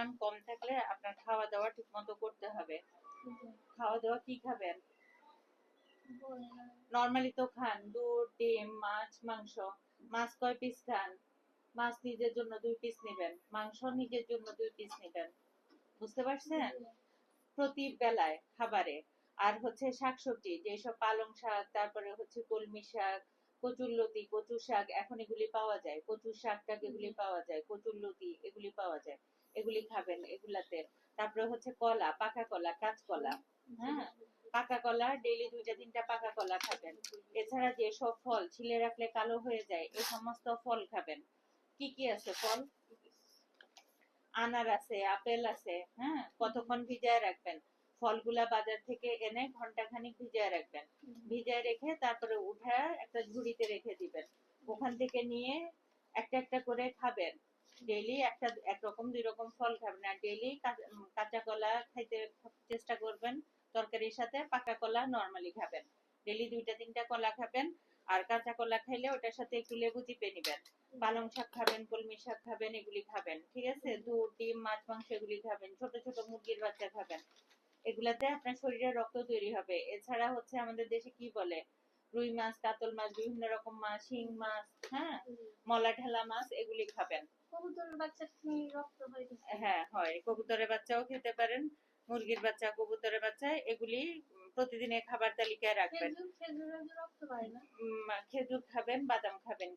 পরিমাণ কম থাকলে আপনার খাওয়া দাওয়া ঠিক মতো করতে হবে। খাওয়া দাওয়া কি খাবেন? নরমালি তো খান দুধ, ডিম, মাছ, মাংস। মাছ কয় পিস খান? মাছ নিজের জন্য 2 পিস নেবেন, মাংস নিজের জন্য 2 পিস নেবেন। বুঝতে পারছেন? প্রতি বেলায় খাবারে। আর হচ্ছে শাকসবজি, যেসব পালং শাক, তারপরে হচ্ছে কলমি শাক, কচুরলতি, কচু শাক, এখন এগুলি পাওয়া যায়। কচু শাক টাক এগুলি পাওয়া যায়, কচুরলতি এগুলি পাওয়া যায়। এগুলি খাবেন এগুলাতে। তারপরে হচ্ছে কলা, পাকা কলা, কাঁচকলা। হ্যাঁ, পাকা কলা ডেইলি 2টা 3টা পাকা কলা খাবেন। এছাড়া যেসব ফল ছিলে রাখলে কালো হয়ে যায়, এই সমস্ত ফল খাবেন। কি কি আছে ফল? আনার আছে, আপেল আছে। হ্যাঁ, কতক্ষণ ভিজায় রাখবেন? ফলগুলা বাজার থেকে এনে ঘন্টাখানিক ভিজায় রাখবেন। ভিজায় রেখে তারপরে উঠায় একটা ঝুড়িতে রেখে দিবেন। ওখান থেকে নিয়ে একটা একটা করে খাবেন। ডেইলি একটা একরকম 2 রকম ফল খাবেন। আর ডেইলি কাঁচা কলা খাইতে চেষ্টা করবেন তরকারির সাথে। পাকা কলা নরমালি খাবেন। ডেইলি 2টা 3টা কলা খাবেন। আর কাঁচা কলা খাইলে ওটার সাথে একটু লেবু চিপে নিবেন। পালং শাক খাবেন, কলমি শাক খাবেন, এগুলি খাবেন। ঠিক আছে? দুধ, ডিম, মাছ, মাংস এগুলি খাবেন। ছোট ছোট মুরগির বাচ্চা খাবেন। এগুলাতে আপনার শরীরে রক্ত তৈরি হবে। এছাড়া হচ্ছে আমাদের দেশে কি বলে, রুই মাছ, কাতল মাছ, বিভিন্ন রকম মাছ, শিং মাছ, হ্যাঁ, মলা ঠেলা মাছ, এগুলি খাবেন। কবুতরের বাচ্চা কি রক্ত হয়? হ্যাঁ হয়, কবুতরের বাচ্চাও খেতে পারেন। মুরগির বাচ্চা, কবুতরের বাচ্চা, এগুলি প্রতিদিনের খাবার তালিকায় রাখবেন। খেজুর রক্ত পায় না? খেজুর খাবেন, বাদাম খাবেন।